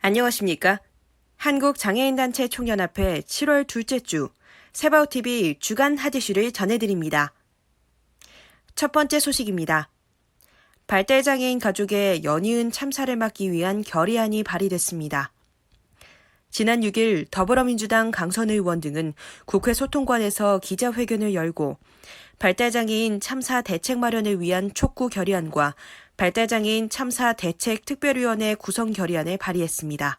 안녕하십니까? 한국장애인단체 총연합회 7월 둘째 주 세바우TV 주간 하디슈를 전해드립니다. 첫 번째 소식입니다. 발달장애인 가족의 연이은 참사를 막기 위한 결의안이 발의됐습니다. 지난 6일 더불어민주당 강선 의원 등은 국회 소통관에서 기자회견을 열고 발달장애인 참사 대책 마련을 위한 촉구 결의안과 발달장애인 참사 대책 특별위원회 구성 결의안을 발의했습니다.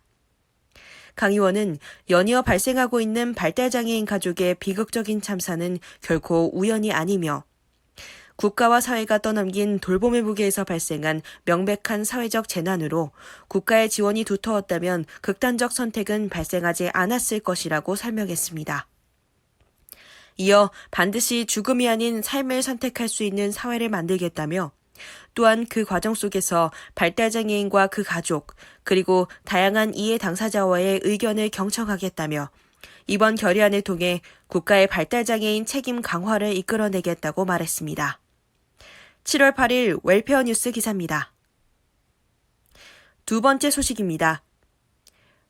강 의원은 연이어 발생하고 있는 발달장애인 가족의 비극적인 참사는 결코 우연이 아니며 국가와 사회가 떠넘긴 돌봄의 무게에서 발생한 명백한 사회적 재난으로 국가의 지원이 두터웠다면 극단적 선택은 발생하지 않았을 것이라고 설명했습니다. 이어 반드시 죽음이 아닌 삶을 선택할 수 있는 사회를 만들겠다며 또한 그 과정 속에서 발달장애인과 그 가족, 그리고 다양한 이해 당사자와의 의견을 경청하겠다며 이번 결의안을 통해 국가의 발달장애인 책임 강화를 이끌어내겠다고 말했습니다. 7월 8일 웰페어 뉴스 기사입니다. 두 번째 소식입니다.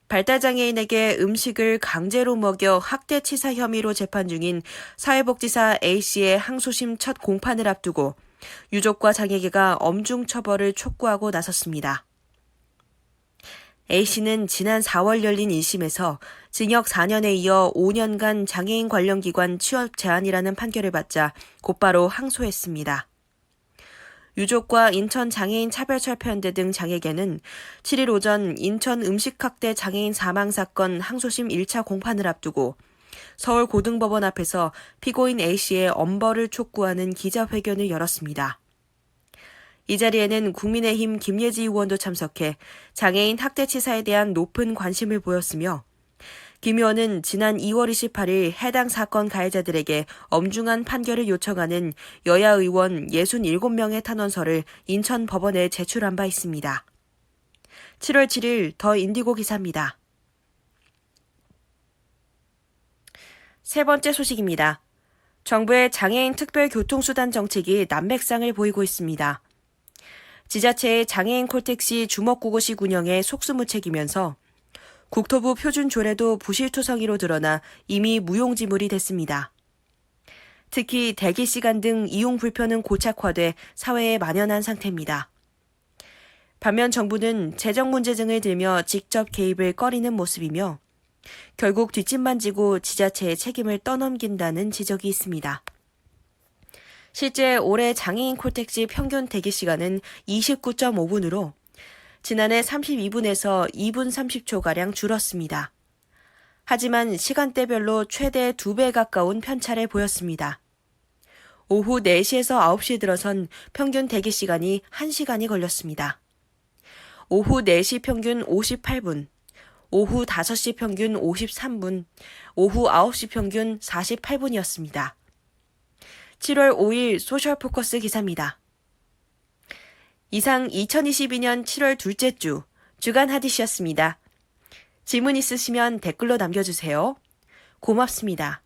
발달장애인에게 음식을 강제로 먹여 학대치사 혐의로 재판 중인 사회복지사 A씨의 항소심 첫 공판을 앞두고 유족과 장애계가 엄중 처벌을 촉구하고 나섰습니다. A씨는 지난 4월 열린 1심에서 징역 4년에 이어 5년간 장애인 관련 기관 취업 제한이라는 판결을 받자 곧바로 항소했습니다. 유족과 인천장애인차별철폐연대 등 장애계는 7일 오전 인천 음식학대 장애인 사망 사건 항소심 1차 공판을 앞두고 서울고등법원 앞에서 피고인 A씨의 엄벌을 촉구하는 기자회견을 열었습니다. 이 자리에는 국민의힘 김예지 의원도 참석해 장애인 학대치사에 대한 높은 관심을 보였으며 김 의원은 지난 2월 28일 해당 사건 가해자들에게 엄중한 판결을 요청하는 여야 의원 67명의 탄원서를 인천 법원에 제출한 바 있습니다. 7월 7일 더 인디고 기사입니다. 세 번째 소식입니다. 정부의 장애인 특별교통수단 정책이 난맥상을 보이고 있습니다. 지자체의 장애인 콜택시 주먹구구식 운영에 속수무책이면서 국토부 표준조례도 부실투성이로 드러나 이미 무용지물이 됐습니다. 특히 대기시간 등 이용 불편은 고착화돼 사회에 만연한 상태입니다. 반면 정부는 재정 문제 등을 들며 직접 개입을 꺼리는 모습이며 결국 뒷짐만 지고 지자체의 책임을 떠넘긴다는 지적이 있습니다. 실제 올해 장애인 콜택시 평균 대기시간은 29.5분으로 지난해 32분에서 2분 30초가량 줄었습니다. 하지만 시간대별로 최대 2배 가까운 편차를 보였습니다. 오후 4시에서 9시에 들어선 평균 대기시간이 1시간이 걸렸습니다. 오후 4시 평균 58분, 오후 5시 평균 53분, 오후 9시 평균 48분이었습니다. 7월 5일 소셜포커스 기사입니다. 이상 2022년 7월 둘째 주 주간 하디슈였습니다. 질문 있으시면 댓글로 남겨주세요. 고맙습니다.